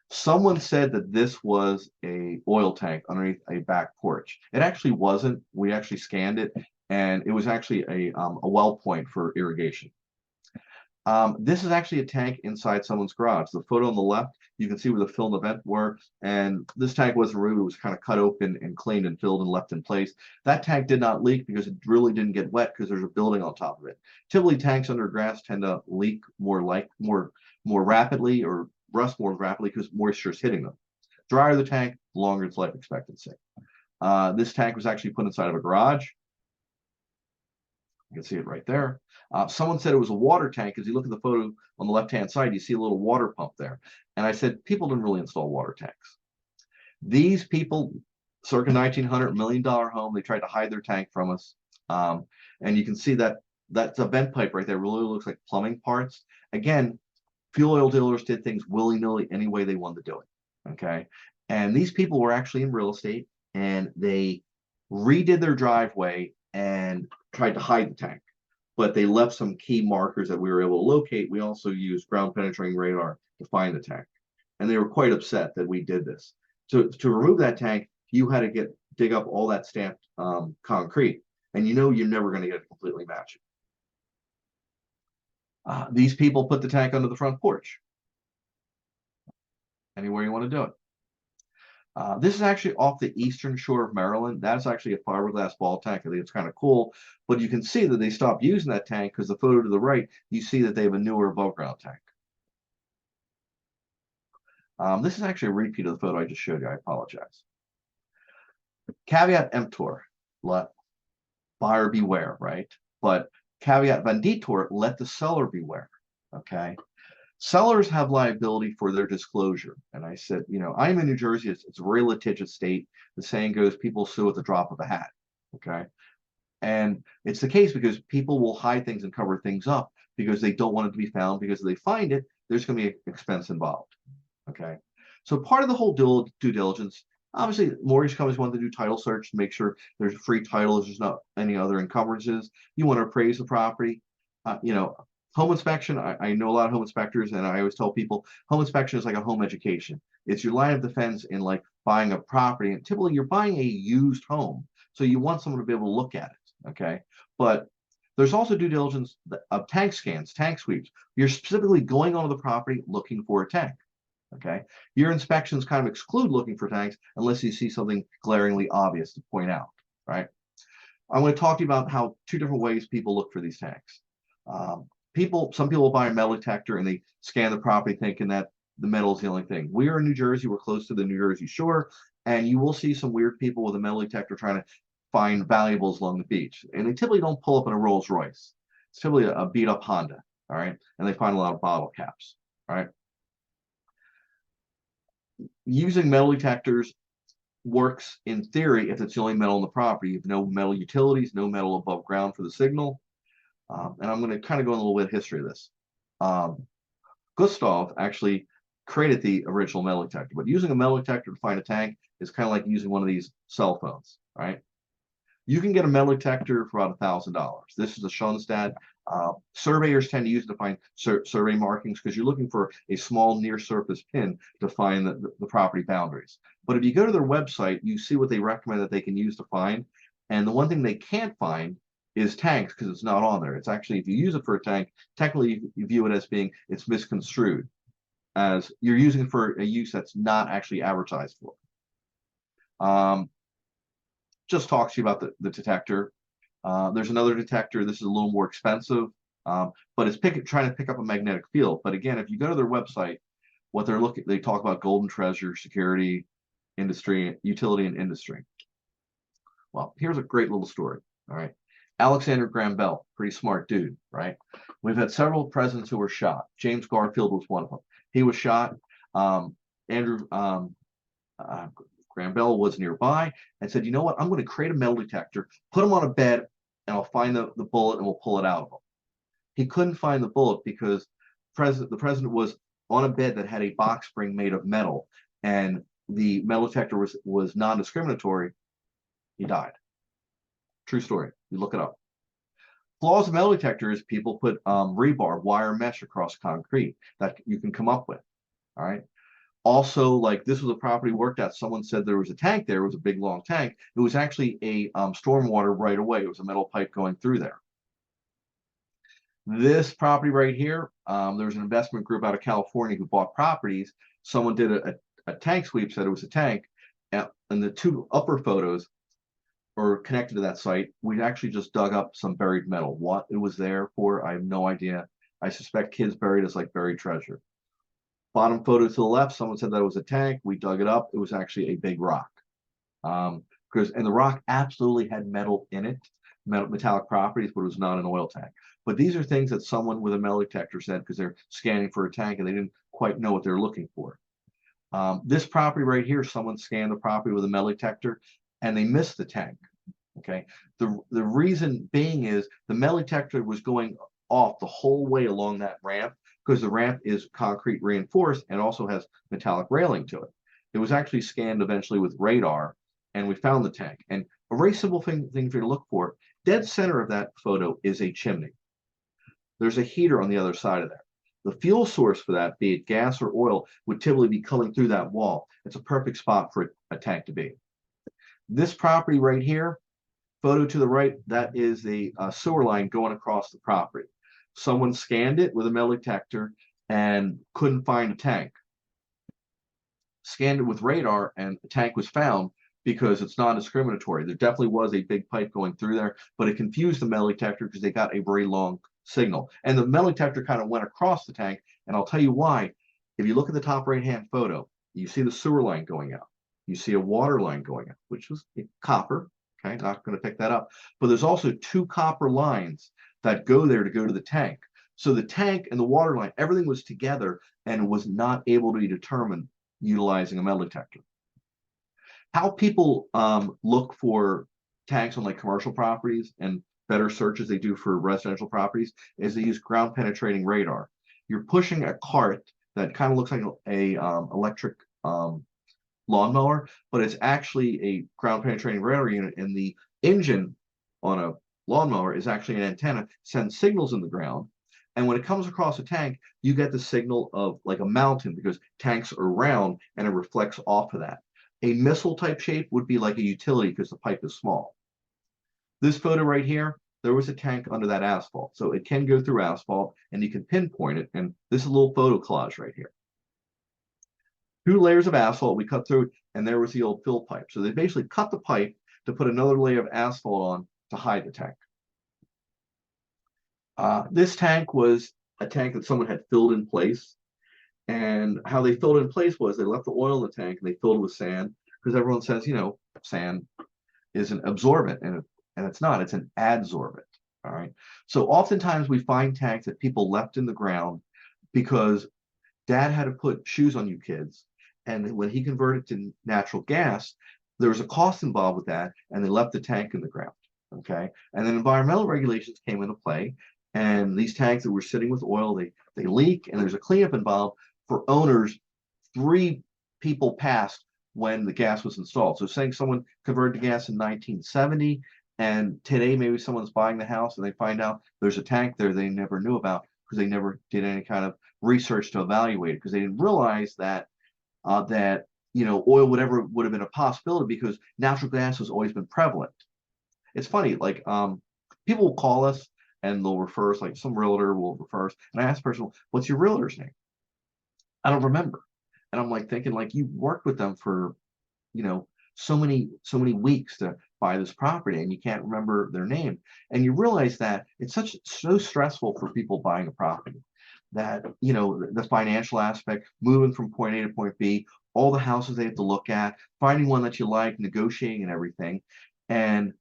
Someone said that this was a oil tank underneath a back porch. It actually wasn't. We actually scanned it, and it was actually a well point for irrigation. This is actually a tank inside someone's garage. The photo on the left, you can see where the fill and the vent were, and this tank wasn't removed. It was kind of cut open and cleaned and filled and left in place. That tank did not leak because it really didn't get wet because there's a building on top of it. Typically, tanks under grass tend to leak more rapidly or rust more rapidly because moisture is hitting them. Drier the tank, longer its life expectancy. This tank was actually put inside of a garage. You can see it right there. Someone said it was a water tank because you look at the photo on the left-hand side, you see a little water pump there. And I said, people didn't really install water tanks. These people, circa 1900, $1 million home, they tried to hide their tank from us. And you can see that that's a vent pipe right there. Really looks like plumbing parts. Again, fuel oil dealers did things willy-nilly any way they wanted to do it. Okay. And these people were actually in real estate, and they redid their driveway and tried to hide the tank, but they left some key markers that we were able to locate. We also used ground penetrating radar to find the tank, and they were quite upset that we did this. To remove that tank, you had to dig up all that stamped concrete, and you're never going to get it completely matching. These people put the tank under the front porch. Anywhere you want to do it. This is actually off the eastern shore of Maryland. That's actually a fiberglass ball tank. I think it's kind of cool, but you can see that they stopped using that tank because the photo to the right, you see that they have a newer above ground tank. This is actually a repeat of the photo I just showed you. I apologize. Caveat emptor, let buyer beware, right? But caveat venditor, let the seller beware, okay? Sellers have liability for their disclosure. And I said, I'm in New Jersey. It's a very litigious state. The saying goes, people sue at the drop of a hat, okay? And it's the case because people will hide things and cover things up because they don't want it to be found, because if they find it, there's going to be an expense involved, okay? So part of the whole due diligence, obviously, mortgage companies want to do title search to make sure there's a free title, there's not any other encumbrances. You want to appraise the property. Home inspection, I know a lot of home inspectors, and I always tell people home inspection is like a home education. It's your line of defense in like buying a property. And typically you're buying a used home, so you want someone to be able to look at it, okay? But there's also due diligence of tank scans, tank sweeps. You're specifically going onto the property looking for a tank, okay? Your inspections kind of exclude looking for tanks unless you see something glaringly obvious to point out, right? I'm going to talk to you about how 2 different ways people look for these tanks. Some people buy a metal detector and they scan the property thinking that the metal is the only thing. We are in New Jersey. We're close to the New Jersey shore, and you will see some weird people with a metal detector trying to find valuables along the beach. And they typically don't pull up in a Rolls Royce. It's typically a beat up Honda, all right? And they find a lot of bottle caps, all right? Using metal detectors works in theory if it's the only metal in the property. You have no metal utilities, no metal above ground for the signal. And I'm going to kind of go in a little bit of history of this. Gustav actually created the original metal detector, but using a metal detector to find a tank is kind of like using one of these cell phones, right? You can get a metal detector for about $1,000. This is a Schoenstatt. Surveyors tend to use it to find survey markings because you're looking for a small near surface pin to find the property boundaries. But if you go to their website, you see what they recommend that they can use to find. And the one thing they can't find is tanks because it's not on there. It's actually, if you use it for a tank, technically you view it as being, it's misconstrued as you're using it for a use that's not actually advertised for. Just talks to you about the detector. There's another detector. This is a little more expensive, but it's trying to pick up a magnetic field. But again, if you go to their website, they talk about golden treasure, security, industry, utility, and industry. Well, here's a great little story. All right. Alexander Graham Bell, pretty smart dude, right? We've had several presidents who were shot. James Garfield was one of them. He was shot. Graham Bell was nearby and said, you know what? I'm going to create a metal detector, put him on a bed, and I'll find the bullet and we'll pull it out of him. He couldn't find the bullet because the president was on a bed that had a box spring made of metal, and the metal detector was non-discriminatory. He died. True story. You look it up. Flaws of metal detectors, people put rebar, wire mesh across concrete that you can come up with. All right. Also, like this was a property worked at. Someone said there was a tank there. It was a big, long tank. It was actually a stormwater right away. It was a metal pipe going through there. This property right here, there was an investment group out of California who bought properties. Someone did a tank sweep, said it was a tank. And the 2 upper photos or connected to that site, we actually just dug up some buried metal. What it was there for, I have no idea. I suspect kids buried as like buried treasure. Bottom photo to the left, someone said that it was a tank. We dug it up. It was actually a big rock. And the rock absolutely had metal in it, metallic properties, but it was not an oil tank. But these are things that someone with a metal detector said because they're scanning for a tank and they didn't quite know what they're looking for. This property right here, someone scanned the property with a metal detector and they missed the tank. Okay. The reason being is the metal detector was going off the whole way along that ramp because the ramp is concrete reinforced and also has metallic railing to it. It was actually scanned eventually with radar, and we found the tank. And a very simple thing for you to look for, dead center of that photo is a chimney. There's a heater on the other side of there. The fuel source for that, be it gas or oil, would typically be coming through that wall. It's a perfect spot for a tank to be. This property right here, photo to the right, that is the sewer line going across the property. Someone scanned it with a metal detector and couldn't find a tank. Scanned it with radar and a tank was found because it's non-discriminatory. There definitely was a big pipe going through there, but it confused the metal detector because they got a very long signal. And the metal detector kind of went across the tank, and I'll tell you why. If you look at the top right-hand photo, you see the sewer line going out. You see a water line going out, which was copper. Okay, not going to pick that up. But there's also two copper lines that go there to go to the tank. So the tank and the water line, everything was together and was not able to be determined utilizing a metal detector. How people look for tanks on like commercial properties and better searches they do for residential properties is they use ground penetrating radar. You're pushing a cart that kind of looks like a electric lawnmower, but it's actually a ground penetrating radar unit, and the engine on a lawnmower is actually an antenna, sends signals in the ground. And when it comes across a tank, you get the signal of like a mountain because tanks are round and it reflects off of that. A missile type shape would be like a utility because the pipe is small. This photo right here, there was a tank under that asphalt. So it can go through asphalt and you can pinpoint it. And this is a little photo collage right here. 2 layers of asphalt we cut through, and there was the old fill pipe. So they basically cut the pipe to put another layer of asphalt on to hide the tank. This tank was a tank that someone had filled in place. And how they filled it in place was they left the oil in the tank and they filled it with sand, because everyone says, you know, sand is an absorbent, and it's not, it's an adsorbent. All right. So oftentimes we find tanks that people left in the ground because dad had to put shoes on you kids. And when he converted to natural gas, there was a cost involved with that, and they left the tank in the ground. Okay. And then environmental regulations came into play, and these tanks that were sitting with oil, they leak, and there's a cleanup involved for owners. 3 people passed when the gas was installed. So saying someone converted to gas in 1970, and today maybe someone's buying the house and they find out there's a tank there they never knew about because they never did any kind of research to evaluate it, because they didn't realize that you know, oil would have been a possibility because natural gas has always been prevalent. It's funny, like people will call us and they'll refer us, like some realtor will refer us, and I ask the person, what's your realtor's name? I don't remember. And I'm like thinking, like, you worked with them for, you know, so many weeks to buy this property and you can't remember their name. And you realize that it's so stressful for people buying a property, that, you know, the financial aspect, moving from point A to point B, all the houses they have to look at, finding one that you like, negotiating and everything, and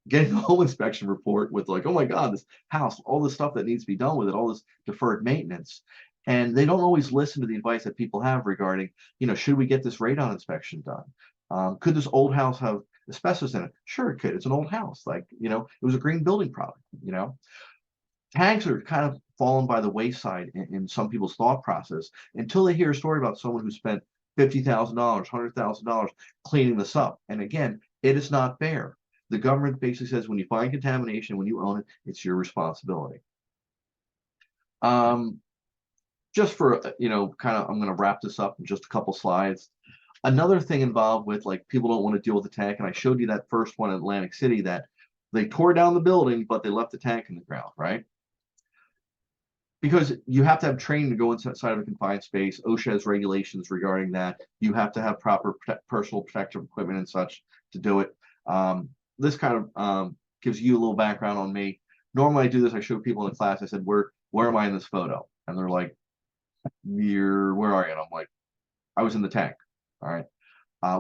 getting a home inspection report with like, oh my God, this house, all the stuff that needs to be done with it, all this deferred maintenance. And they don't always listen to the advice that people have regarding, you know, should we get this radon inspection done? Could this old house have asbestos in it? Sure, it could. It's an old house. Like, you know, it was a green building product, you know. Tanks are kind of fallen by the wayside in some people's thought process until they hear a story about someone who spent $50,000, $100,000 cleaning this up. And again, it is not fair. The government basically says when you find contamination, when you own it, it's your responsibility. Just for, you know, kind of, I'm going to wrap this up in just a couple slides. Another thing involved with, like, people don't want to deal with the tank, and I showed you that first one in Atlantic City that they tore down the building, but they left the tank in the ground, right? Because you have to have training to go inside of a confined space. OSHA has regulations regarding that. You have to have proper personal protective equipment and such to do it. This kind of gives you a little background on me. Normally I do this, I show people in the class, I said, where am I in this photo? And they're like, where are you? And I'm like, I was in the tank. All right.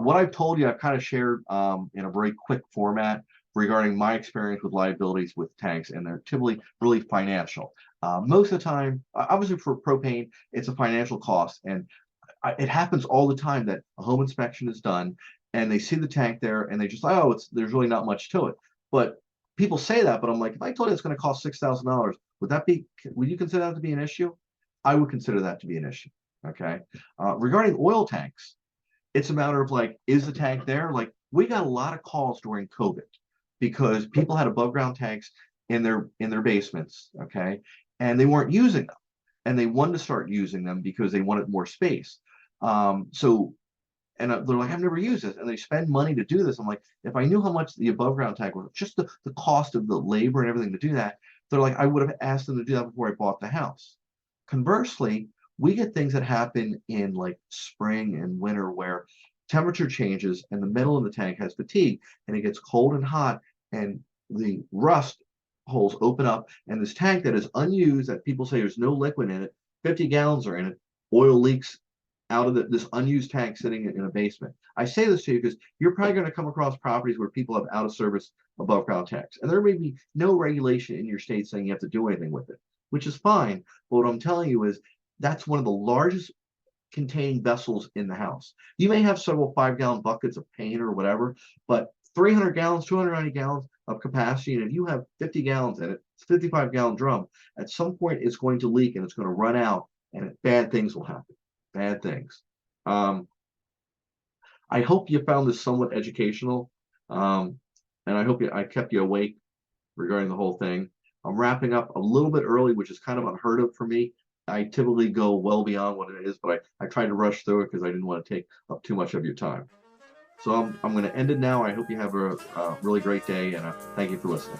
What I've told you, I've kind of shared in a very quick format regarding my experience with liabilities with tanks, and they're typically really financial. Most of the time, obviously for propane, it's a financial cost, and it happens all the time that a home inspection is done and they see the tank there and they just, oh, there's really not much to it. But people say that, but I'm like, if I told you it's going to cost $6,000, would you consider that to be an issue? I would consider that to be an issue. Okay. Regarding oil tanks, it's a matter of like, is the tank there? Like, we got a lot of calls during COVID because people had above ground tanks in their basements, okay, and they weren't using them, and they wanted to start using them because they wanted more space. So and they're like, I've never used this, and they spend money to do this. I'm like, if I knew how much the above ground tank was, just the cost of the labor and everything to do that, they're like, I would have asked them to do that before I bought the house. Conversely, we get things that happen in like spring and winter where temperature changes and the metal in the tank has fatigue and it gets cold and hot and the rust holes open up and this tank that is unused that people say there's no liquid in it, 50 gallons are in it, oil leaks out of this unused tank sitting in a basement. I say this to you because you're probably going to come across properties where people have out of service above ground tanks, and there may be no regulation in your state saying you have to do anything with it, which is fine. But what I'm telling you is that's one of the largest contained vessels in the house. You may have several 5-gallon buckets of paint or whatever, but 300 gallons, 290 gallons of capacity, and if you have 50 gallons in it, it's a 55-gallon drum. At some point, it's going to leak and it's going to run out, and bad things will happen. Bad things. I hope you found this somewhat educational, and I hope I kept you awake regarding the whole thing. I'm wrapping up a little bit early, which is kind of unheard of for me. I typically go well beyond what it is, but I tried to rush through it because I didn't want to take up too much of your time. So I'm going to end it now. I hope you have a really great day, and thank you for listening.